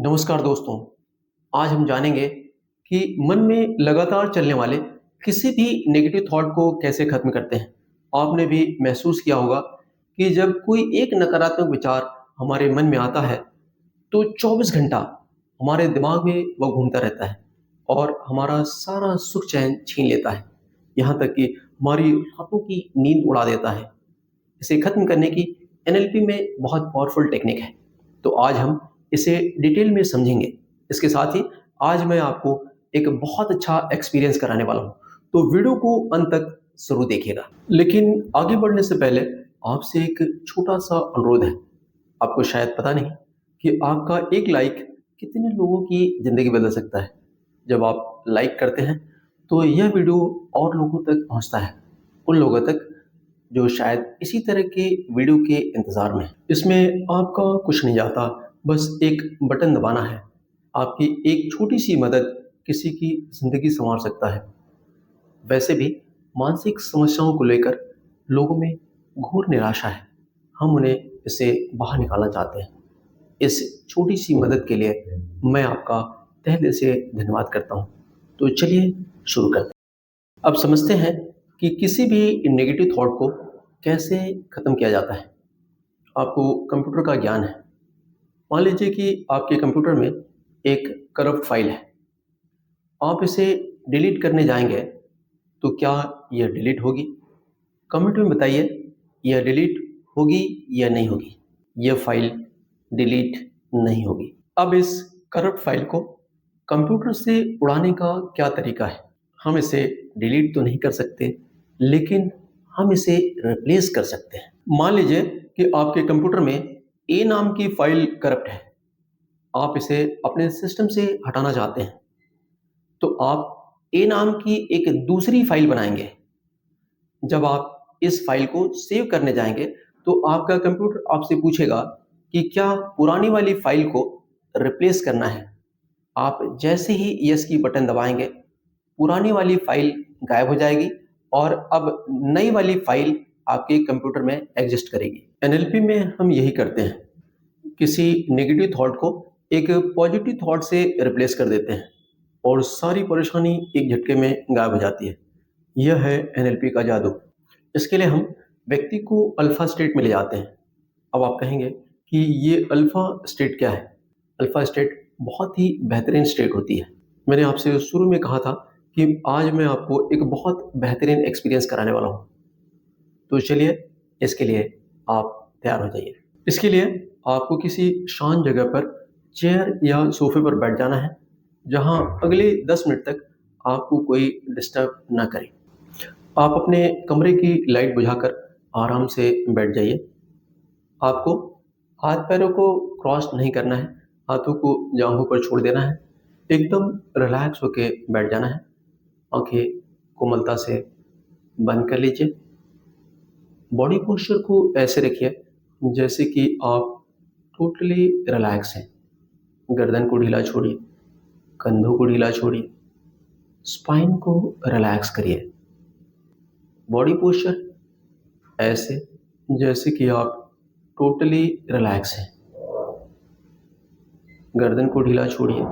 नमस्कार दोस्तों। आज हम जानेंगे कि मन में लगातार चलने वाले किसी भी नेगेटिव थॉट को कैसे खत्म करते हैं। आपने भी महसूस किया होगा कि जब कोई एक नकारात्मक विचार हमारे मन में आता है, तो 24 घंटा हमारे दिमाग में वह घूमता रहता है और हमारा सारा सुख चैन छीन लेता है। यहाँ तक कि हमारी रातों की नींद उड़ा देता है। इसे खत्म करने की एनएलपी में बहुत पावरफुल टेक्निक है। तो आज हम इसे डिटेल में समझेंगे। इसके साथ ही आज मैं आपको एक बहुत अच्छा एक्सपीरियंस कराने वाला हूँ। तो वीडियो को अंत तक ज़रूर देखिएगा। लेकिन आगे बढ़ने से पहले आपसे एक छोटा-सा अनुरोध है। आपको शायद पता नहीं कि आपका एक लाइक कितने लोगों की ज़िंदगी बदल सकता है। जब आप लाइक करते हैं, तो यह वीडियो और लोगों तक पहुँचता है, उन लोगों तक जो शायद इसी तरह के वीडियो के इंतज़ार में हैं। इसमें आपका कुछ नहीं जाता, बस एक बटन दबाना है। आपकी एक छोटी-सी मदद किसी की ज़िंदगी सँवार सकता है। वैसे भी मानसिक समस्याओं को लेकर लोगों में घोर निराशा है। हम उन्हें इससे बाहर निकालना चाहते हैं। इस छोटी-सी मदद के लिए मैं आपका तहे दिल से धन्यवाद करता हूँ। तो चलिए शुरू करते हैं। अब समझते हैं कि किसी भी नेगेटिव थॉट को कैसे खत्म किया जाता है। आपको कंप्यूटर का ज्ञान है। मान लीजिए कि आपके कंप्यूटर में एक करप्ट फाइल है। आप इसे डिलीट करने जाएँगे, तो क्या यह डिलीट होगी? कमेंट में बताइए, यह डिलीट होगी या नहीं होगी? यह फाइल डिलीट नहीं होगी। अब इस करप्ट फाइल को कंप्यूटर से उड़ाने का क्या तरीका है? हम इसे डिलीट तो नहीं कर सकते, लेकिन हम इसे रिप्लेस कर सकते हैं। मान लीजिए कि आपके कंप्यूटर में ए नाम की फाइल करप्ट है। आप इसे अपने सिस्टम से हटाना चाहते हैं, तो आप ए नाम की एक दूसरी फाइल बनाएंगे। जब आप इस फाइल को सेव करने जाएंगे, तो आपका कंप्यूटर आपसे पूछेगा कि क्या पुरानी वाली फाइल को रिप्लेस करना है। आप जैसे ही यस की बटन दबाएंगे, पुरानी वाली फाइल गायब हो जाएगी और अब नई वाली फाइल आपके कंप्यूटर में एग्जिस्ट करेगी। एनएलपी में हम यही करते हैं, किसी नेगेटिव थॉट को एक पॉजिटिव थॉट से रिप्लेस कर देते हैं और सारी परेशानी एक झटके में गायब हो जाती है। यह है एनएलपी का जादू। इसके लिए हम व्यक्ति को अल्फा स्टेट में ले जाते हैं। अब आप कहेंगे कि ये अल्फा स्टेट क्या है? अल्फा स्टेट बहुत ही बेहतरीन स्टेट होती है। मैंने आपसे शुरू में कहा था कि आज मैं आपको एक बहुत बेहतरीन एक्सपीरियंस कराने वाला हूँ। तो चलिए, इसके लिए आप तैयार हो जाइए। इसके लिए आपको किसी शांत जगह पर चेयर या सोफे पर बैठ जाना है, जहाँ अगले 10 मिनट तक आपको कोई डिस्टर्ब ना करे। आप अपने कमरे की लाइट बुझाकर आराम से बैठ जाइए। आपको हाथ पैरों को क्रॉस नहीं करना है, हाथों को जांघों पर छोड़ देना है। एकदम रिलैक्स होके बैठ जाना है। आँखें कोमलता से बंद कर लीजिए। बॉडी पोस्चर को ऐसे रखिए जैसे कि आप टोटली रिलैक्स हैं। गर्दन को ढीला छोड़िए, कंधों को ढीला छोड़िए, स्पाइन को रिलैक्स करिए। बॉडी पोस्चर ऐसे जैसे कि आप टोटली रिलैक्स हैं। गर्दन को ढीला छोड़िए,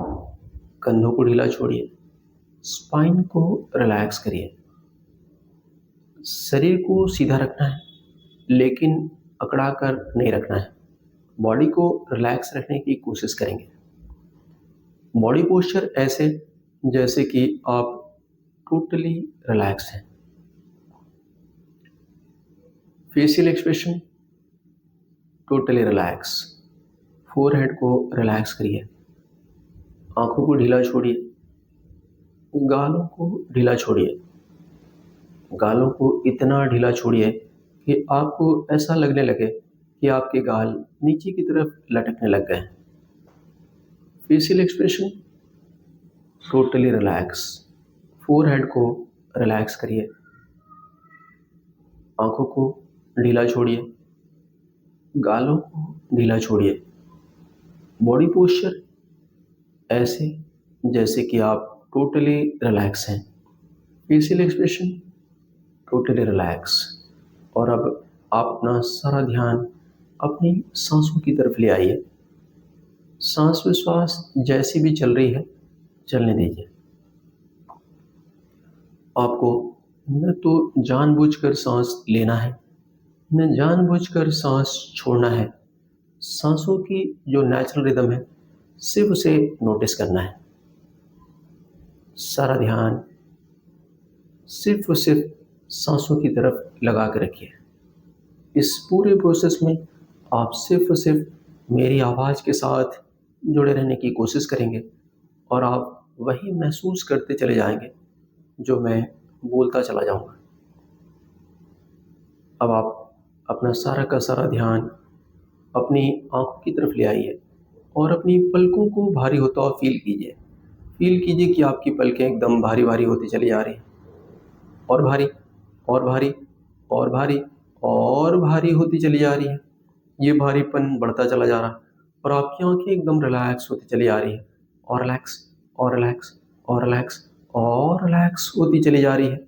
कंधों को ढीला छोड़िए, स्पाइन को रिलैक्स करिए। शरीर को सीधा रखना है, लेकिन अकड़ा कर नहीं रखना है। बॉडी को रिलैक्स रखने की कोशिश करेंगे। बॉडी पोस्चर ऐसे जैसे कि आप टोटली रिलैक्स हैं। Facial expression totally relax. Forehead को रिलैक्स करिए। आंखों को ढीला छोड़िए, गालों को ढीला छोड़िए। गालों को इतना ढीला छोड़िए कि आपको ऐसा लगने लगे कि आपके गाल नीचे की तरफ लटकने लग गए। Facial expression totally relax. Forehead को रिलैक्स करिए। आंखों को ढीला छोड़िए, गालों को ढीला छोड़िए। बॉडी पोस्चर ऐसे जैसे कि आप टोटली रिलैक्स हैं। Facial expression totally relax. और अब आप अपना सारा ध्यान अपनी सांसों की तरफ ले आइए। सांस विश्वास जैसी भी चल रही है, चलने दीजिए। आपको न तो जानबूझकर सांस लेना है, न जानबूझकर सांस छोड़ना है। सांसों की जो नेचुरल रिदम है, सिर्फ उसे नोटिस करना है। सारा ध्यान सिर्फ और सिर्फ सांसों की तरफ लगा के रखिए। इस पूरे प्रोसेस में आप सिर्फ और सिर्फ मेरी आवाज़ के साथ जुड़े रहने की कोशिश करेंगे और आप वही महसूस करते चले जाएंगे जो मैं बोलता चला जाऊंगा। अब आप अपना सारा का सारा ध्यान अपनी आंखों की तरफ ले आइए और अपनी पलकों को भारी होता हुआ फील कीजिए। फील कीजिए कि आपकी पलकें एकदम भारी भारी होती चली जा रही हैं, और भारी और भारी और भारी और भारी होती चली जा रही है। ये भारीपन बढ़ता चला जा रहा है और आपकी आंखें एकदम रिलैक्स होती चली जा रही है, और रिलैक्स और रिलैक्स और रिलैक्स और रिलैक्स होती चली जा रही है।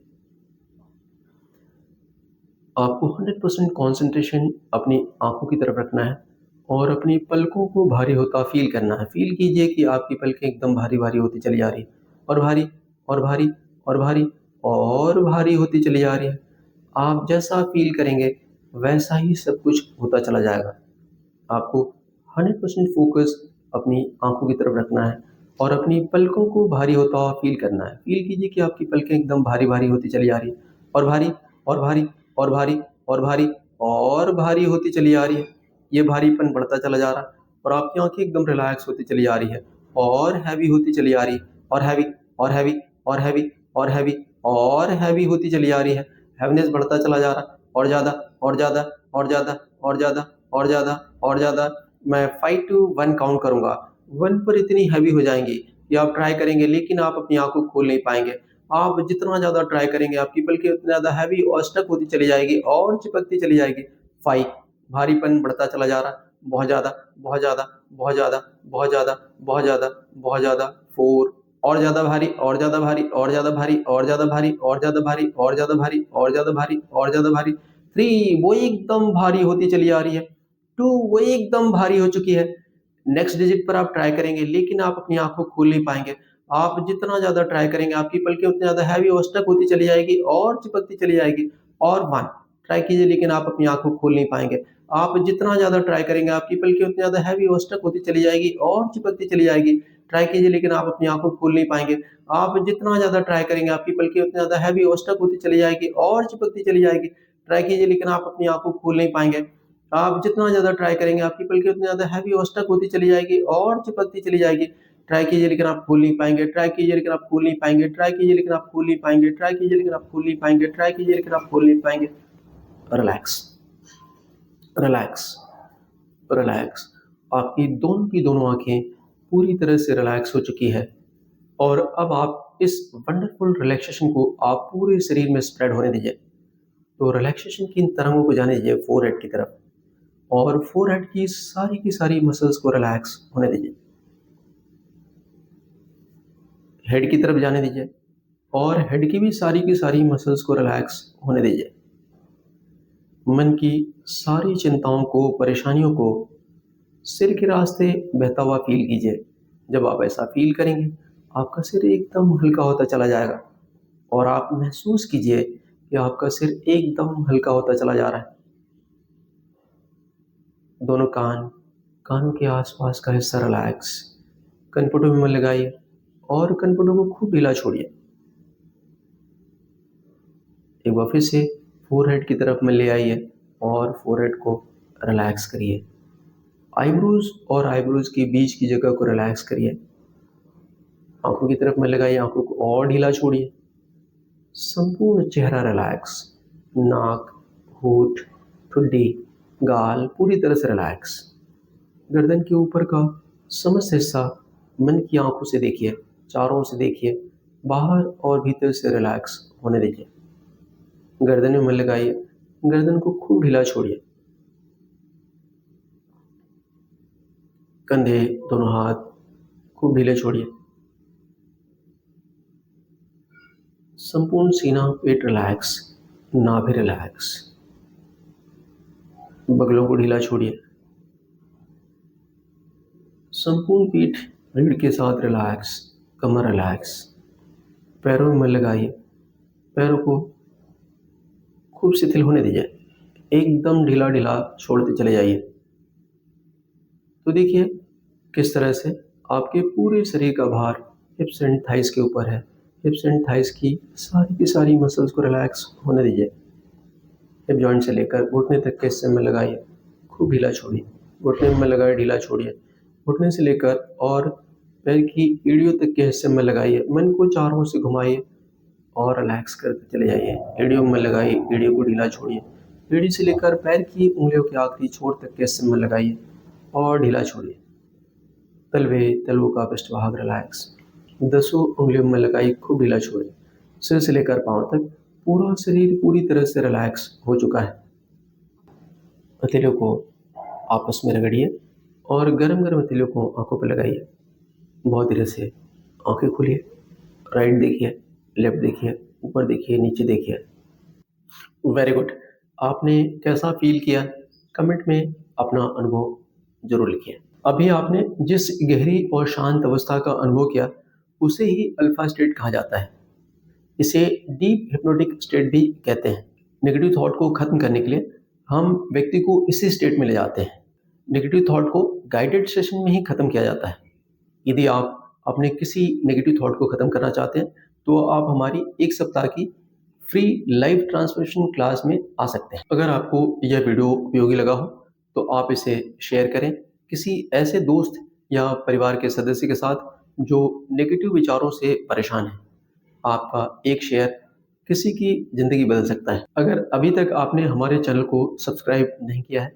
आपको 100% कॉन्सेंट्रेशन अपनी आंखों की तरफ रखना है और अपनी पलकों को भारी होता फील करना है। फील कीजिए कि आपकी पलकें एकदम भारी भारी होती चली जा रही है, और भारी और भारी और भारी और भारी होती चली जा रही है। आप जैसा फील करेंगे वैसा ही सब कुछ होता चला जाएगा। आपको 100% फोकस अपनी आंखों की तरफ रखना है और अपनी पलकों को भारी होता हुआ फील करना है। फील कीजिए कि आपकी पलकें एकदम भारी भारी होती चली जा रही है, और भारी और भारी और भारी और भारी और भारी होती चली जा रही है। ये भारीपन बढ़ता चला जा रहा है और आपकी आंखें एकदम रिलैक्स होती चली जा रही है और हैवी होती चली जा रही है, और हैवी और हैवी और हैवी और हैवी और हैवी होती चली जा रही है। हैवीनेस बढ़ता चला जा रहा है, और ज़्यादा और ज़्यादा और ज़्यादा और ज़्यादा और ज़्यादा और ज़्यादा। मैं 5 to 1 काउंट करूँगा। 1 पर इतनी हैवी हो जाएँगी कि आप ट्राई करेंगे लेकिन आप अपनी आँखों को खोल नहीं पाएँगे। आप जितना ज़्यादा ट्राई करेंगे आपकी पलकें उतनी ज़्यादा हैवी और स्टक होती चली जाएगी और चिपकती चली जाएगी। 5, भारीपन बढ़ता चला जा रहा है, बहुत ज़्यादा, बहुत ज़्यादा, बहुत ज़्यादा, बहुत ज़्यादा, बहुत ज़्यादा, बहुत ज़्यादा। 4, और ज़्यादा भारी और ज़्यादा भारी और ज़्यादा भारी और ज़्यादा भारी और ज़्यादा भारी और ज़्यादा भारी और ज़्यादा भारी और ज़्यादा भारी। 3, वो एकदम भारी होती चली आ रही है। 2, वो एकदम भारी हो चुकी है। नेक्स्ट डिजिट पर आप ट्राई करेंगे लेकिन आप अपनी आँख को खोल नहीं पाएँगे। आप जितना ज़्यादा ट्राई करेंगे आपकी पलकें उतनी ज़्यादा हैवी और स्टक होती चली जाएगी और चिपकती चली जाएगी। और 1, ट्राई कीजिए लेकिन आप अपनी आँख को खोल नहीं पाएँगे। आप जितना ज़्यादा ट्राई करेंगे आपकी पलकें उतनी ज़्यादा हैवी और स्टक होती चली जाएगी और चिपकती चली जाएगी। ट्राई कीजिए लेकिन आप अपनी आँखों को खोल नहीं पाएँगे। आप जितना ज़्यादा ट्राई करेंगे आपकी पलकें उतनी ज़्यादा हैवी और स्टक होती चली जाएगी और चिपकती चली जाएगी। ट्राई कीजिए लेकिन आप अपनी आँखों को खोल नहीं पाएँगे। आप जितना ज़्यादा ट्राई करेंगे आपकी पलकें उतनी ज़्यादा हैवी और स्टक होती चली जाएगी और चिपकती चली जाएगी। ट्राई कीजिए लेकिन आप खोल नहीं पाएँगे। ट्राई कीजिए लेकिन आप खोल नहीं पाएँगे। ट्राई कीजिए लेकिन आप खोल नहीं पाएँगे। ट्राई कीजिए लेकिन आप खोल नहीं पाएँगे। ट्राई कीजिए लेकिन आप खोल नहीं पाएँगे। Relax, relax, relax. आपकी दोनों की दोनों आँखें पूरी तरह से रिलैक्स हो चुकी है और अब आप इस वंडरफुल रिलैक्सेशन को आप पूरे शरीर में स्प्रेड होने दीजिए। तो रिलैक्सेशन की इन तरंगों को जाने दीजिए फोरहेड की तरफ, और फोरहेड की सारी मसल्स को रिलैक्स होने दीजिए। हेड की तरफ जाने दीजिए और हेड की सारी मसल्स को रिलैक्स होने दीजिए। मन की सारी चिंताओं को, परेशानियों को सिर के रास्ते बहता हुआ फील कीजिए। जब आप ऐसा फील करेंगे आपका सिर एकदम हल्का होता चला जाएगा और आप महसूस कीजिए कि आपका सिर एकदम हल्का होता चला जा रहा है। दोनों कान, कानों के आसपास का हिस्सा रिलैक्स। कनपटों में मन लगाइए और कनपटों को खूब ढीला छोड़िए। एक बार फिर से फोरहेड की तरफ मन ले आइए और फोरहेड को रिलैक्स करिए। आईब्रोज और आईब्रोज के बीच की जगह को रिलैक्स करिए। आंखों की तरफ मन लगाइए, आंखों को और ढीला छोड़िए। संपूर्ण चेहरा रिलैक्स। नाक, होठ, ठुड्डी, गाल पूरी तरह से रिलैक्स। गर्दन के ऊपर का समस्त हिस्सा मन की आंखों से देखिए, चारों से देखिए, बाहर और भीतर से रिलैक्स होने दीजिए। गर्दन में मन लगाइए, गर्दन को खूब ढीला छोड़िए। कंधे, दोनों हाथ खूब ढीले छोड़िए। संपूर्ण सीना, पेट रिलैक्स, नाभि रिलैक्स। बगलों को ढीला छोड़िए। संपूर्ण पीठ रीढ़ के साथ रिलैक्स, कमर रिलैक्स। पैरों में लगाइए, पैरों को खूब शिथिल होने दीजिए, एकदम ढीला-ढीला छोड़ते चले जाइए। तो देखिए किस तरह से आपके पूरे शरीर का भार हिप्स एंड थाइस के ऊपर है। हिप्स एंड थाइस की सारी मसल्स को रिलैक्स होने दीजिए। हिप जॉइंट से लेकर घुटने तक के हिस्से में लगाइए, खूब ढीला छोड़िए। घुटने में लगाए, ढीला छोड़िए। घुटने से लेकर और पैर की एड़ियों तक के हिस्से में लगाइए। मन को चारों से घुमाइए और रिलैक्स करते चले जाइए। एड़ियों में लगाइए, एड़ियों को ढीला छोड़िए। एड़ी से लेकर पैर की उंगलियों के आखिरी छोर तक के हिस्से में लगाइए और ढीला छोड़िए। तलवों का पृष्ठभाग रिलैक्स। 10 उंगलियों में लगाइए, खूब ढीला छोड़िए। सिर से लेकर पांव तक पूरा शरीर पूरी तरह से रिलैक्स हो चुका है। हथेलियों को आपस में रगड़िए और गरम गरम हथेलियों को आंखों पर लगाइए। बहुत धीरे से आंखें खोलिए, राइट देखिए, लेफ्ट देखिए, ऊपर देखिए, नीचे देखिए। Very good. आपने कैसा फील किया, कमेंट में अपना अनुभव जरूर लिखिए। अभी आपने जिस गहरी और शांत अवस्था का अनुभव किया उसे ही अल्फा स्टेट कहा जाता है। इसे डीप हिप्नोटिक स्टेट भी कहते हैं। नेगेटिव थॉट को खत्म करने के लिए हम व्यक्ति को इसी स्टेट में ले जाते हैं। नेगेटिव थॉट को गाइडेड सेशन में ही खत्म किया जाता है। यदि आप अपने किसी नेगेटिव थॉट को खत्म करना चाहते हैं तो आप हमारी 1 सप्ताह की फ्री लाइव ट्रांसफॉर्मेशन क्लास में आ सकते हैं। अगर आपको यह वीडियो उपयोगी लगा हो तो आप इसे शेयर करें किसी ऐसे दोस्त या परिवार के सदस्य के साथ जो नेगेटिव विचारों से परेशान है। आपका एक शेयर किसी की ज़िंदगी बदल सकता है। अगर अभी तक आपने हमारे चैनल को सब्सक्राइब नहीं किया है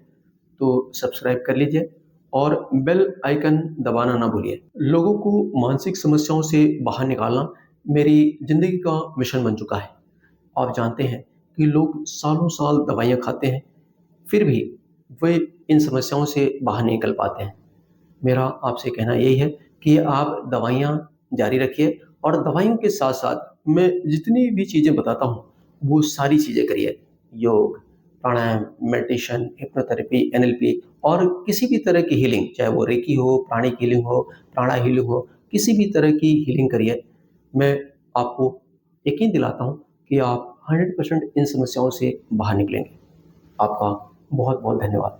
तो सब्सक्राइब कर लीजिए और बेल आइकन दबाना ना भूलिए। लोगों को मानसिक समस्याओं से बाहर निकालना मेरी ज़िंदगी का मिशन बन चुका है। आप जानते हैं कि लोग सालों साल दवाइयाँ खाते हैं, फिर भी वे इन समस्याओं से बाहर नहीं निकल पाते हैं। मेरा आपसे कहना यही है कि आप दवाइयाँ जारी रखिए और दवाइयों के साथ-साथ मैं जितनी भी चीज़ें बताता हूँ, वो सारी चीज़ें करिए। योग, प्राणायाम, मेडिटेशन, हिप्नोथेरेपी, एनएलपी और किसी भी तरह की हीलिंग, चाहे वो रेकी हो, प्राणिक हीलिंग हो, प्राणा हीलिंग हो, किसी भी तरह की हीलिंग करिए। मैं आपको यकीन दिलाता हूँ कि आप 100% इन समस्याओं से बाहर निकलेंगे। आपका बहुत-बहुत धन्यवाद।